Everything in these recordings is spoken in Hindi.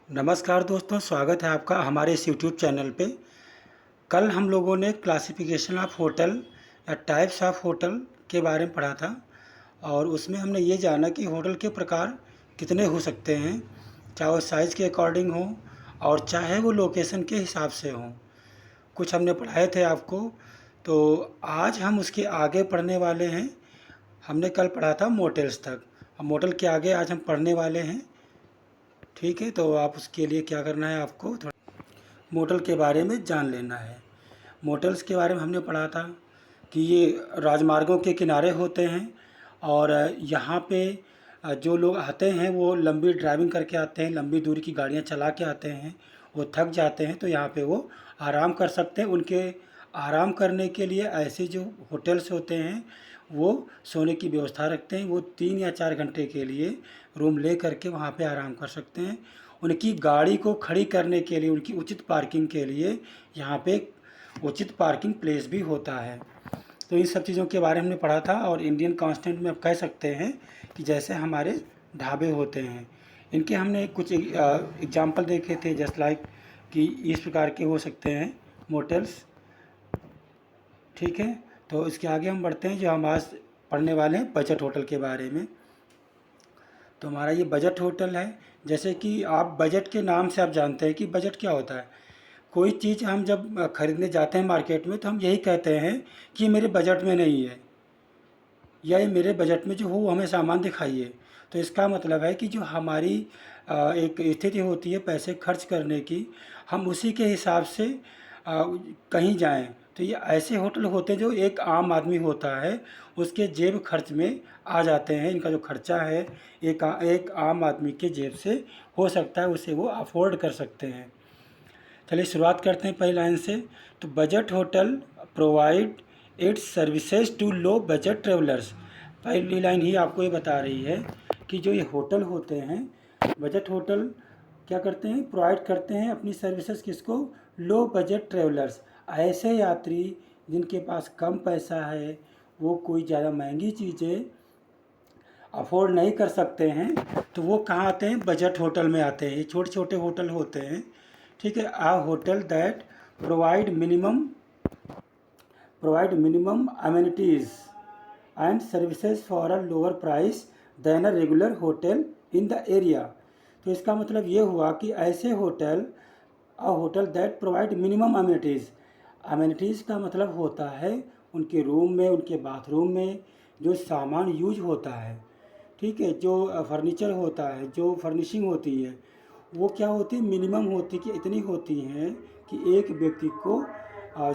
नमस्कार दोस्तों, स्वागत है आपका हमारे इस यूट्यूब चैनल पे। कल हम लोगों ने क्लासिफिकेशन ऑफ होटल या टाइप्स ऑफ होटल के बारे में पढ़ा था और उसमें हमने ये जाना कि होटल के प्रकार कितने हो सकते हैं, चाहे वो साइज़ के अकॉर्डिंग हो और चाहे वो लोकेशन के हिसाब से हो। कुछ हमने पढ़ाए थे आपको, तो आज हम उसके आगे पढ़ने वाले हैं। हमने कल पढ़ा था मोटेल्स तक, अब मोटल के आगे आज हम पढ़ने वाले हैं। ठीक है, तो आप उसके लिए क्या करना है, आपको थोड़ा मोटल के बारे में जान लेना है। मोटल्स के बारे में हमने पढ़ा था कि ये राजमार्गों के किनारे होते हैं और यहाँ पे जो लोग आते हैं वो लंबी ड्राइविंग करके आते हैं, लंबी दूरी की गाड़ियाँ चला के आते हैं, वो थक जाते हैं तो यहाँ पे वो आराम कर सकते हैं। उनके आराम करने के लिए ऐसे जो होटल्स होते हैं वो सोने की व्यवस्था रखते हैं। वो 3 या 4 घंटे के लिए रूम ले करके वहाँ पे आराम कर सकते हैं। उनकी गाड़ी को खड़ी करने के लिए, उनकी उचित पार्किंग के लिए यहाँ पे उचित पार्किंग प्लेस भी होता है। तो इन सब चीज़ों के बारे में हमने पढ़ा था और इंडियन कॉन्स्टेंट में आप कह सकते हैं कि जैसे हमारे ढाबे होते हैं, इनके हमने कुछ एग्जाम्पल देखे थे, जस्ट लाइक कि इस प्रकार के हो सकते हैं मोटेल्स। ठीक है, तो इसके आगे हम बढ़ते हैं। जो हम आज पढ़ने वाले हैं बजट होटल के बारे में। तो हमारा ये बजट होटल है। जैसे कि आप बजट के नाम से आप जानते हैं कि बजट क्या होता है। कोई चीज़ हम जब खरीदने जाते हैं मार्केट में तो हम यही कहते हैं कि मेरे बजट में नहीं है या ये मेरे बजट में जो हो वो हमें सामान दिखाइए। तो इसका मतलब है कि जो हमारी एक स्थिति होती है पैसे खर्च करने की, हम उसी के हिसाब से कहीं जाएं। तो ये ऐसे होटल होते हैं जो एक आम आदमी होता है उसके जेब खर्च में आ जाते हैं। इनका जो खर्चा है एक आम आदमी के जेब से हो सकता है, उसे वो अफोर्ड कर सकते हैं। चलिए शुरुआत करते हैं पहली लाइन से। तो budget hotel provide its services to low budget travellers. पहली लाइन ही आपको ये बता रही है कि जो ये होटल होते हैं, बजट होटल क्या करते हैं, प्रोवाइड करते हैं अपनी सर्विसेज किसको, लो बजट ट्रेवलर्स। ऐसे यात्री जिनके पास कम पैसा है, वो कोई ज़्यादा महंगी चीज़ें अफोर्ड नहीं कर सकते हैं, तो वो कहाँ आते हैं, बजट होटल में आते हैं। ये छोटे छोटे होटल होते हैं। ठीक है, a hotel that provide minimum amenities and services for a lower price than a regular hotel in the area. तो इसका मतलब ये हुआ कि ऐसे hotel, a hotel that provide minimum amenities. Amenities का मतलब होता है उनके रूम में, उनके बाथरूम में जो सामान यूज होता है। ठीक है, जो फर्नीचर होता है, जो फर्निशिंग होती है, वो क्या होती है, मिनिमम होती है कि इतनी होती हैं कि एक व्यक्ति को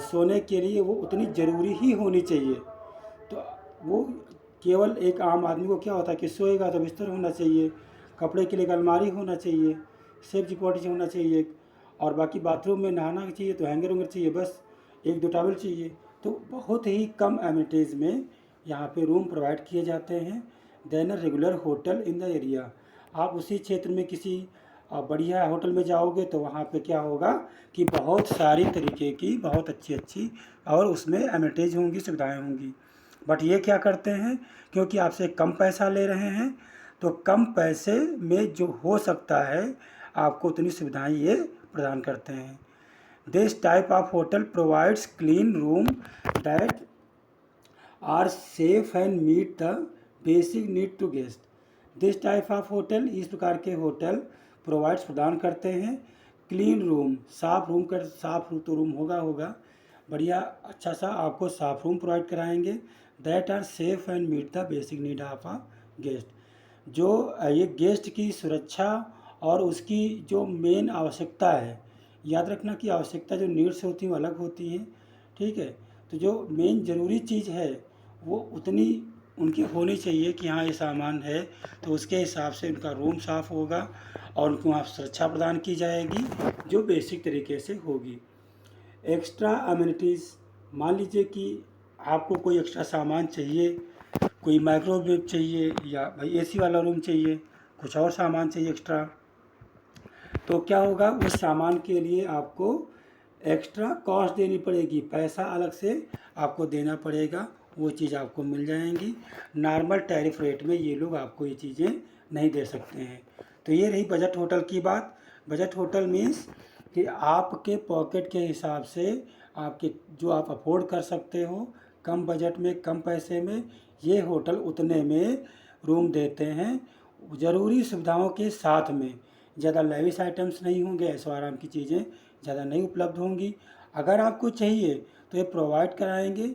सोने के लिए वो उतनी ज़रूरी ही होनी चाहिए। तो वो केवल एक आम आदमी को क्या होता है कि सोएगा तो बिस्तर होना चाहिए, कपड़े के लिए एक अलमारी होना चाहिए, सेफ्टी पॉटी होना चाहिए, और बाकी बाथरूम में नहाना चाहिए तो हैंगर वंगर चाहिए, बस एक दो टॉवल चाहिए। तो बहुत ही कम एमिनिटीज़ में यहाँ पे रूम प्रोवाइड किए जाते हैं then a regular hotel in the area. आप उसी क्षेत्र में किसी बढ़िया होटल में जाओगे तो वहाँ पे क्या होगा कि बहुत सारी तरीके की बहुत अच्छी अच्छी और उसमें एमिनिटीज़ होंगी, सुविधाएं होंगी। बट ये क्या करते हैं, क्योंकि आपसे कम पैसा ले रहे हैं तो कम पैसे में जो हो सकता है आपको उतनी सुविधाएं ये प्रदान करते हैं। This type of hotel provides clean room that are safe and meet the basic need to guest. This type of hotel, इस प्रकार के होटल प्रोवाइड्स प्रदान करते हैं क्लीन रूम, साफ रूम कर, साफ तो रूम होगा बढ़िया अच्छा सा आपको साफ रूम प्रोवाइड कराएंगे। That are safe and meet the basic need of a guest. जो ये गेस्ट की सुरक्षा और उसकी जो मेन आवश्यकता है, याद रखना कि आवश्यकता जो नीड्स होती हैं वो अलग होती हैं। ठीक है, तो जो मेन ज़रूरी चीज़ है वो उतनी उनकी होनी चाहिए कि हाँ ये सामान है, तो उसके हिसाब से उनका रूम साफ़ होगा और उनको वहाँ सुरक्षा प्रदान की जाएगी जो बेसिक तरीके से होगी। एक्स्ट्रा अमेनिटीज़, मान लीजिए कि आपको कोई एक्स्ट्रा सामान चाहिए, कोई माइक्रोवेव चाहिए या भाई एसी वाला रूम चाहिए, कुछ और सामान चाहिए एक्स्ट्रा, तो क्या होगा, उस सामान के लिए आपको एक्स्ट्रा कॉस्ट देनी पड़ेगी, पैसा अलग से आपको देना पड़ेगा। वो चीज़ आपको मिल जाएंगी। नॉर्मल टैरिफ रेट में ये लोग आपको ये चीज़ें नहीं दे सकते हैं। तो ये रही बजट होटल की बात। बजट होटल मीन्स कि आपके पॉकेट के हिसाब से आपके जो आप अफोर्ड कर सकते हो, कम बजट में कम पैसे में ये होटल उतने में रूम देते हैं, ज़रूरी सुविधाओं के साथ में। ज़्यादा लेविश आइटम्स नहीं होंगे, ऐशो आराम की चीज़ें ज़्यादा नहीं उपलब्ध होंगी। अगर आपको चाहिए तो ये प्रोवाइड कराएंगे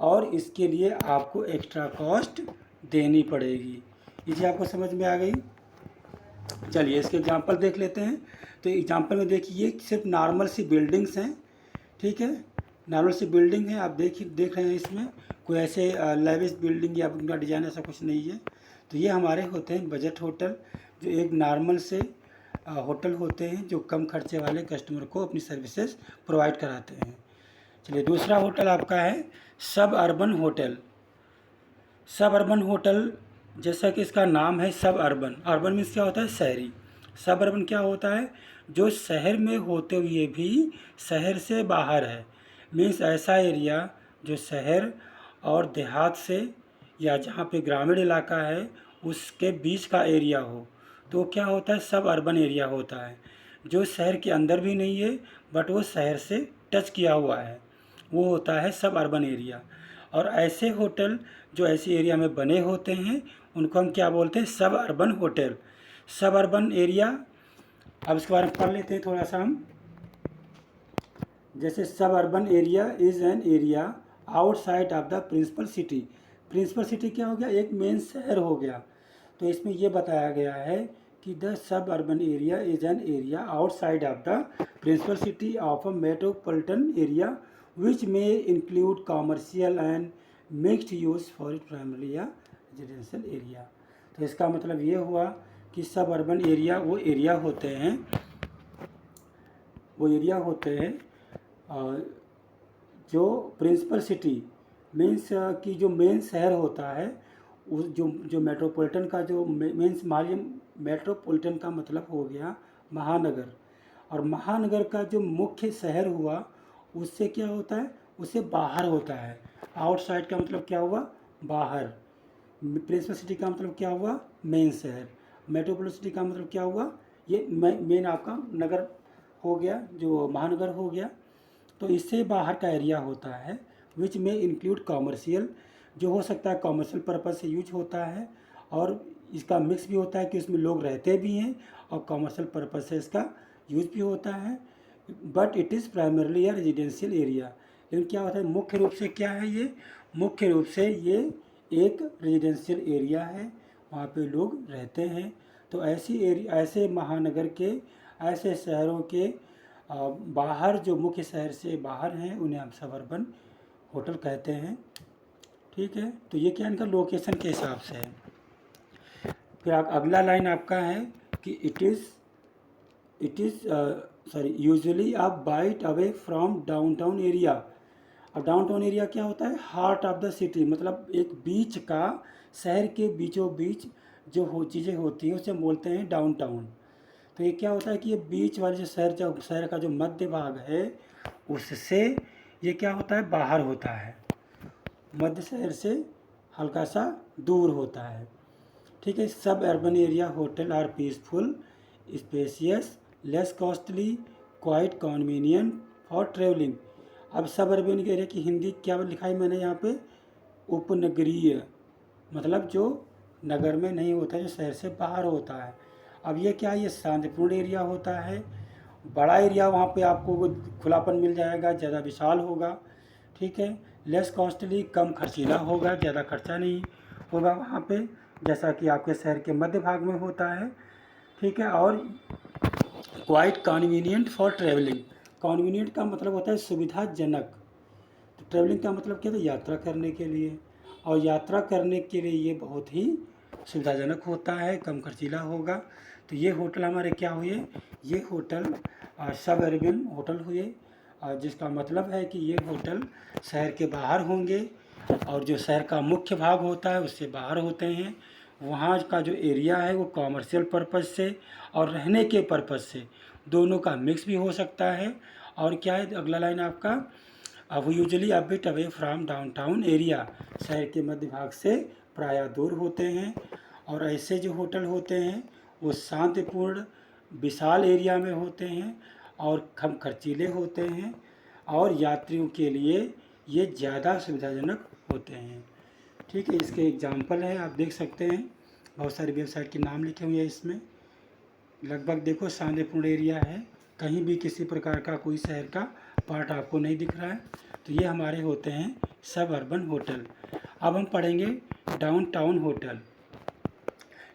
और इसके लिए आपको एक्स्ट्रा कॉस्ट देनी पड़ेगी। ये चीज़ आपको समझ में आ गई। चलिए इसके एग्जांपल देख लेते हैं। तो एग्जांपल में देखिए सिर्फ नॉर्मल सी बिल्डिंग्स हैं, ठीक है, नॉर्मल सी बिल्डिंग है। आप देख रहे हैं इसमें कोई ऐसे लेविश बिल्डिंग या उनका डिज़ाइन ऐसा कुछ नहीं है। तो ये हमारे होते हैं बजट होटल, जो एक नॉर्मल से होटल होते हैं जो कम खर्चे वाले कस्टमर को अपनी सर्विसेज प्रोवाइड कराते हैं। चलिए दूसरा होटल आपका है सब अर्बन होटल। सब अर्बन होटल, जैसा कि इसका नाम है सब अर्बन, अर्बन मीन्स क्या होता है, शहरी। सब अर्बन क्या होता है, जो शहर में होते हुए भी शहर से बाहर है, मीन्स ऐसा एरिया जो शहर और देहात से या जहाँ पे ग्रामीण इलाका है उसके बीच का एरिया हो, तो क्या होता है, सब अर्बन एरिया होता है। जो शहर के अंदर भी नहीं है बट वो शहर से टच किया हुआ है, वो होता है सब अर्बन एरिया। और ऐसे होटल जो ऐसे एरिया में बने होते हैं उनको हम क्या बोलते हैं, सब अर्बन होटल। सब अर्बन एरिया, अब इसके बारे में पढ़ लेते हैं थोड़ा सा हम। जैसे suburban area is an area outside of the principal city. Principal city क्या हो गया, एक मेन शहर हो गया। तो इसमें ये बताया गया है कि the suburban area is an area outside of the principal city of a metropolitan area which may include commercial and mixed use for it primary या रेजिडेंशियल एरिया। तो इसका मतलब ये हुआ कि सब अर्बन एरिया वो एरिया होते हैं जो प्रिंसिपल सिटी मीन्स कि जो मेन शहर होता है, उस जो मेट्रोपॉलिटन का जो मीन्स मेट्रोपॉलिटन का मतलब हो गया महानगर, और महानगर का जो मुख्य शहर हुआ उससे क्या होता है, उससे बाहर होता है। आउटसाइड का मतलब क्या हुआ, बाहर। प्रिंसिपल सिटी का मतलब क्या हुआ, मेन शहर। मेट्रोपॉलिटन सिटी का मतलब क्या हुआ, ये मेन आपका नगर हो गया, जो महानगर हो गया। तो इससे बाहर का एरिया होता है विच में इंक्लूड कॉमर्शियल, जो हो सकता है कॉमर्शियल पर्पज़ से यूज होता है, और इसका मिक्स भी होता है कि उसमें लोग रहते भी हैं और कॉमर्शियल पर्पज़ से इसका यूज भी होता है। बट इट इज़ प्राइमरली या रेजिडेंशियल एरिया। लेकिन क्या होता है, मुख्य रूप से क्या है, ये मुख्य रूप से ये एक रेजिडेंशियल एरिया है, वहाँ पे लोग रहते हैं। तो ऐसे महानगर के, ऐसे शहरों के बाहर, जो मुख्य शहर से बाहर हैं, उन्हें हम सब अर्बन होटल कहते हैं, ठीक है। तो ये क्या इनका लोकेशन के हिसाब से है। फिर अगला लाइन आपका है कि it is usually a bite away from downtown area. अब डाउनटाउन एरिया क्या होता है, हार्ट ऑफ द सिटी, मतलब एक बीच का, शहर के बीचों बीच जो चीज़ें होती हैं उसे बोलते हैं डाउनटाउन। तो ये क्या होता है कि ये बीच वाले जो शहर का जो मध्य भाग है उससे ये क्या होता है, बाहर होता है, मध्य शहर से हल्का सा दूर होता है, ठीक है। Suburban area hotel are peaceful, spacious, less costly, quite convenient for travelling. अब सब अर्बन एरिया की हिंदी क्या लिखा है मैंने यहाँ पे, उपनगरीय, मतलब जो नगर में नहीं होता, जो शहर से बाहर होता है। अब ये क्या है, ये शांतिपूर्ण एरिया होता है, बड़ा एरिया, वहाँ पे आपको खुलापन मिल जाएगा, ज़्यादा विशाल होगा, ठीक है। लेस कॉस्टली, कम खर्चीला होगा, ज़्यादा खर्चा नहीं होगा वहाँ पे, जैसा कि आपके शहर के मध्य भाग में होता है, ठीक है। और quite convenient for travelling, convenient का मतलब होता है सुविधाजनक, तो ट्रैवलिंग का मतलब क्या है, यात्रा करने के लिए, और यात्रा करने के लिए ये बहुत ही सुविधाजनक होता है, कम खर्चीला होगा। तो ये होटल हमारे क्या हुए, ये होटल सब अर्बन होटल हुए, जिसका मतलब है कि ये होटल शहर के बाहर होंगे, और जो शहर का मुख्य भाग होता है उससे बाहर होते हैं। वहाँ का जो एरिया है वो कॉमर्शियल पर्पज़ से और रहने के पर्पज़ से दोनों का मिक्स भी हो सकता है। और क्या है अगला लाइन आपका, वो usually a bit away from downtown area, शहर के मध्य भाग से प्रायः दूर होते हैं। और ऐसे जो होटल होते हैं वो शांतिपूर्ण विशाल एरिया में होते हैं और कम खर्चीले होते हैं और यात्रियों के लिए ये ज़्यादा सुविधाजनक होते हैं। ठीक है, इसके एग्जाम्पल है, आप देख सकते हैं बहुत सारी वेबसाइट के नाम लिखे हुए हैं इसमें। लगभग देखो शांतिपूर्ण एरिया है, कहीं भी किसी प्रकार का कोई शहर का पार्ट आपको नहीं दिख रहा है। तो ये हमारे होते हैं सब अर्बन होटल। अब हम पढ़ेंगे डाउनटाउन होटल।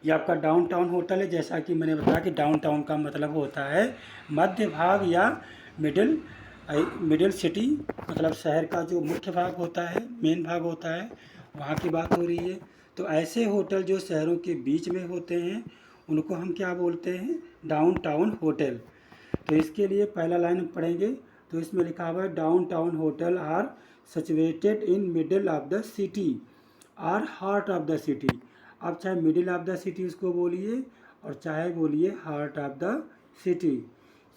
ये आपका डाउनटाउन होटल है। जैसा कि मैंने बताया कि डाउनटाउन का मतलब होता है मध्य भाग या मिडिल सिटी, मतलब शहर का जो मुख्य भाग होता है, मेन भाग होता है, वहाँ की बात हो रही है। तो ऐसे होटल जो शहरों के बीच में होते हैं उनको हम क्या बोलते हैं, डाउनटाउन होटल। तो इसके लिए पहला लाइन पढ़ेंगे। तो इसमें लिखा हुआ है downtown hotel are situated in middle of the city or heart of the city. अब चाहे मिडिल ऑफ द सिटी उसको बोलिए और चाहे बोलिए heart of the city.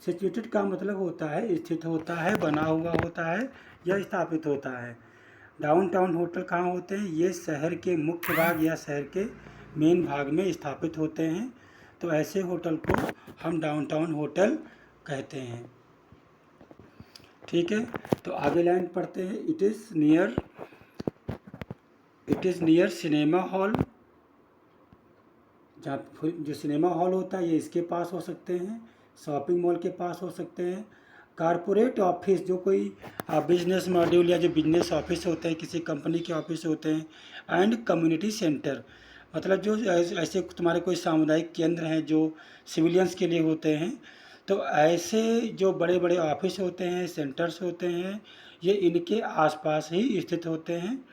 Situated का मतलब होता है स्थित होता है, बना हुआ होता है या स्थापित होता है। डाउनटाउन होटल कहाँ होते हैं, ये शहर के मुख्य भाग या शहर के मेन भाग में स्थापित होते हैं। तो ऐसे होटल को हम डाउनटाउन होटल कहते हैं। ठीक है, तो आगे लाइन पढ़ते हैं। It is near cinema hall. जहाँ जो सिनेमा हॉल होता है ये इसके पास हो सकते हैं, शॉपिंग मॉल के पास हो सकते हैं, कारपोरेट ऑफिस, जो कोई बिजनेस मॉड्यूल या जो बिजनेस ऑफिस होते हैं, किसी कंपनी के ऑफिस होते हैं, एंड कम्युनिटी सेंटर, मतलब जो ऐसे तुम्हारे कोई सामुदायिक केंद्र हैं जो सिविलियंस के लिए होते हैं। तो ऐसे जो बड़े बड़े ऑफिस होते हैं, सेंटर्स होते हैं, ये इनके आसपास ही स्थित होते हैं।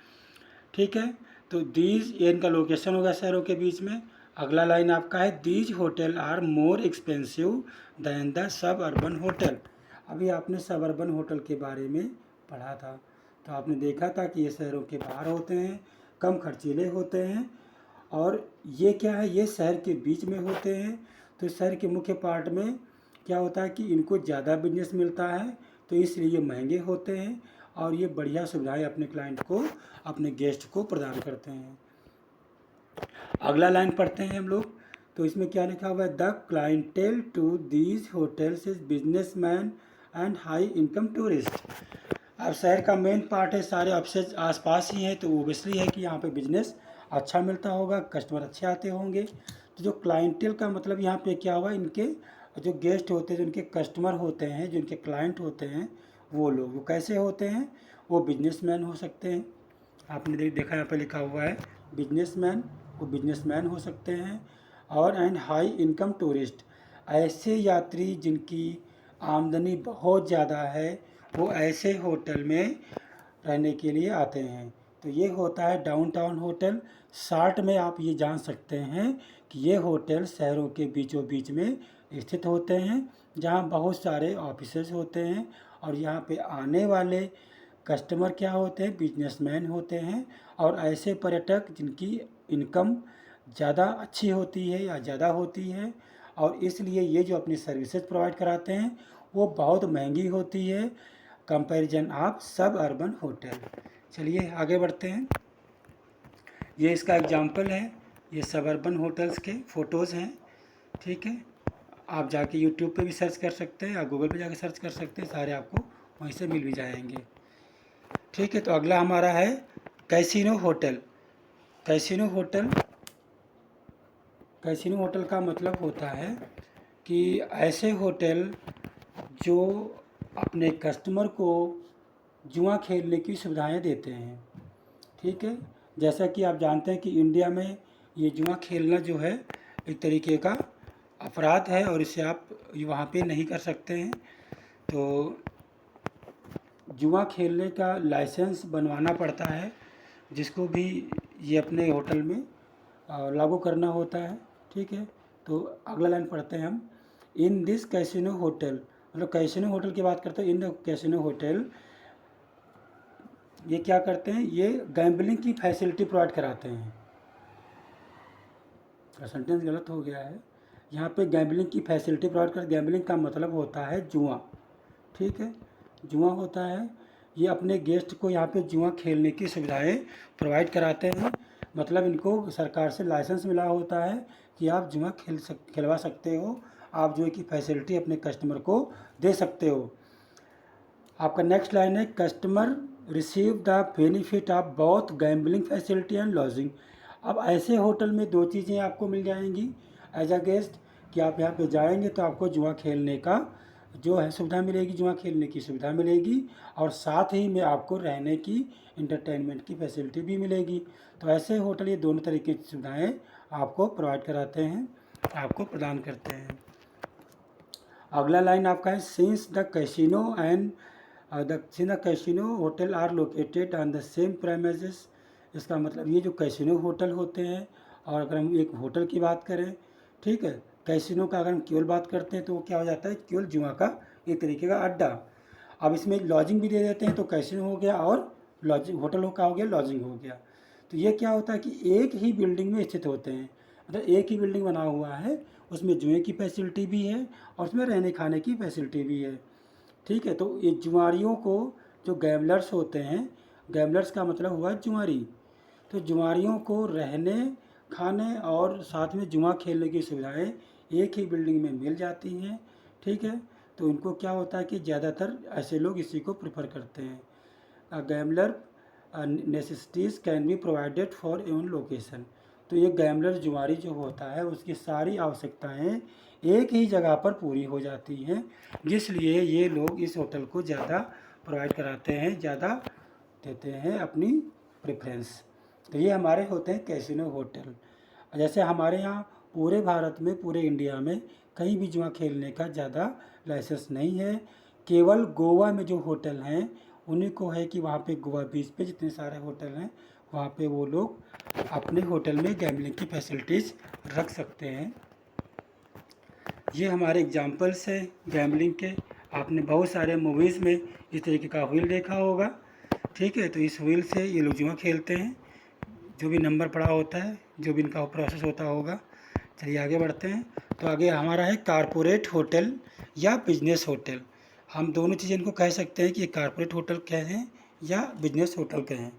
ठीक है, तो दीज, ये इनका लोकेशन होगा शहरों के बीच में। अगला लाइन आपका है these hotel are more expensive than the suburban hotel. अभी आपने सब अर्बन होटल के बारे में पढ़ा था, तो आपने देखा था कि ये शहरों के बाहर होते हैं, कम खर्चीले होते हैं, और ये क्या है, ये शहर के बीच में होते हैं। तो शहर के मुख्य पार्ट में क्या होता है कि इनको ज़्यादा बिजनेस मिलता है, तो इसलिए ये महंगे होते हैं और ये बढ़िया सुविधाएं अपने क्लाइंट को, अपने गेस्ट को प्रदान करते हैं। अगला लाइन पढ़ते हैं हम लोग। तो इसमें क्या लिखा हुआ है, the clientele to these hotels is businessman and high income tourist. अब शहर का मेन पार्ट है, सारे ऑफिस आसपास ही हैं, तो ओबियसली है कि यहाँ पे बिजनेस अच्छा मिलता होगा, कस्टमर अच्छे आते होंगे। तो जो क्लाइंटेल का मतलब यहाँ पे क्या हुआ, इनके जो गेस्ट होते हैं, जो इनके कस्टमर होते हैं, जो इनके क्लाइंट होते हैं, वो लोग वो कैसे होते हैं, वो बिजनेसमैन हो सकते हैं। आपने देखा यहाँ पे लिखा हुआ है बिजनेसमैन, वो बिजनेसमैन हो सकते हैं। और एंड हाई इनकम टूरिस्ट, ऐसे यात्री जिनकी आमदनी बहुत ज़्यादा है वो ऐसे होटल में रहने के लिए आते हैं। तो ये होता है डाउनटाउन होटल। शॉर्ट में आप ये जान सकते हैं कि ये होटल शहरों के बीचों बीच में स्थित होते हैं, जहाँ बहुत सारे ऑफिसेज होते हैं और यहाँ पे आने वाले कस्टमर क्या होते हैं, बिजनेसमैन होते हैं, और ऐसे पर्यटक जिनकी इनकम ज़्यादा अच्छी होती है या ज़्यादा होती है, और इसलिए ये जो अपनी सर्विसेज प्रोवाइड कराते हैं वो बहुत महंगी होती है कंपैरिजन ऑफ सब अर्बन होटल। चलिए आगे बढ़ते हैं। ये इसका एग्जाम्पल है, ये सब अर्बन होटल्स के फ़ोटोज़ हैं। ठीक है, आप जाके यूट्यूब पे भी सर्च कर सकते हैं या गूगल पे जाके सर्च कर सकते हैं, सारे आपको वहीं से मिल भी जाएंगे। ठीक है, तो अगला हमारा है casino hotel. Casino hotel, casino hotel का मतलब होता है कि ऐसे होटल जो अपने कस्टमर को जुआ खेलने की सुविधाएं देते हैं। ठीक है, जैसा कि आप जानते हैं कि इंडिया में ये जुआ खेलना जो है एक तरीके का अपराध है और इसे आप वहाँ पे नहीं कर सकते हैं। तो जुआ खेलने का लाइसेंस बनवाना पड़ता है, जिसको भी ये अपने होटल में लागू करना होता है। ठीक है, तो अगला लाइन पढ़ते हैं हम। इन दिस कैसीनो होटल, मतलब कैसीनो होटल की बात करते हैं। इन द कैसीनो होटल, ये क्या करते हैं, ये गैम्बलिंग की फैसिलिटी प्रोवाइड कराते हैं। सेंटेंस गलत हो गया है, यहाँ पे गैम्बलिंग की फैसिलिटी प्रोवाइड कर, गैम्बलिंग का मतलब होता है जुआ। ठीक है, जुआ होता है, ये अपने गेस्ट को यहाँ पे जुआ खेलने की सुविधाएं प्रोवाइड कराते हैं। मतलब इनको सरकार से लाइसेंस मिला होता है कि आप जुआ खिलवा सकते हो आप जो है कि फैसिलिटी अपने कस्टमर को दे सकते हो। आपका नेक्स्ट लाइन है customer receive the benefit of both gambling facility and lodging. अब ऐसे होटल में दो चीज़ें आपको मिल जाएंगी एज अ गेस्ट कि आप यहाँ पे जाएंगे तो आपको जुआ खेलने का जो है सुविधा मिलेगी, जुआ खेलने की सुविधा मिलेगी, और साथ ही में आपको रहने की इंटरटेनमेंट की फैसिलिटी भी मिलेगी। तो ऐसे होटल ये दोनों तरीके की सुविधाएं आपको प्रोवाइड कराते हैं, आपको प्रदान करते हैं। अगला लाइन आपका है since the casino and the casino hotel are located on the same premises. इसका मतलब ये जो कैसीनो होटल होते हैं, और अगर हम एक होटल की बात करें, ठीक है, कैसीनो का अगर हम केवल बात करते हैं तो वो क्या हो जाता है, केवल जुआ का एक तरीके का अड्डा। अब इसमें लॉजिंग भी दे देते हैं, तो कैसीनो हो गया और लॉजिंग, होटल का हो गया, लॉजिंग हो गया। तो ये क्या होता है कि एक ही बिल्डिंग में स्थित होते हैं, मतलब एक ही बिल्डिंग बना हुआ है, उसमें जुए की फैसिलिटी भी है और उसमें रहने खाने की फैसिलिटी भी है, ठीक है। तो ये जुआरियों को, जो गैमलर्स होते हैं, गैमलर्स का मतलब हुआ जुआरी, तो जुआरियों को रहने खाने और साथ में जुआ खेलने की सुविधाएं एक ही बिल्डिंग में मिल जाती हैं, ठीक है। तो इनको क्या होता है कि ज़्यादातर ऐसे लोग इसी को प्रेफर करते हैं। Gambler necessities can be provided for even location. तो ये गैमलर जुआरी जो होता है उसकी सारी आवश्यकताएं एक ही जगह पर पूरी हो जाती हैं, जिसलिए ये लोग इस होटल को ज़्यादा प्रोवाइड कराते हैं, ज़्यादा देते हैं अपनी प्रेफरेंस। तो ये हमारे होते हैं कैसीनो होटल। जैसे हमारे यहाँ पूरे भारत में, पूरे इंडिया में कहीं भी जुआ खेलने का ज़्यादा लाइसेंस नहीं है। केवल गोवा में जो होटल हैं उन्हीं को है कि वहाँ पे गोवा बीच पे जितने सारे होटल हैं वहाँ पे वो लोग अपने होटल में गैम्बलिंग की फैसिलिटीज़ रख सकते हैं। ये हमारे एग्जाम्पल्स हैं गैम्बलिंग के। आपने बहुत सारे मूवीज़ में इस तरीके का व्हील देखा होगा, ठीक है। तो इस व्हील से ये लोग जुआ खेलते हैं, जो भी नंबर पड़ा होता है, जो भी इनका प्रोसेस होता होगा। चलिए आगे बढ़ते हैं। तो आगे हमारा है कारपोरेट होटल या बिजनेस होटल। हम दोनों चीज़ें इनको कह सकते हैं कि कारपोरेट होटल कहें या बिजनेस होटल कहें।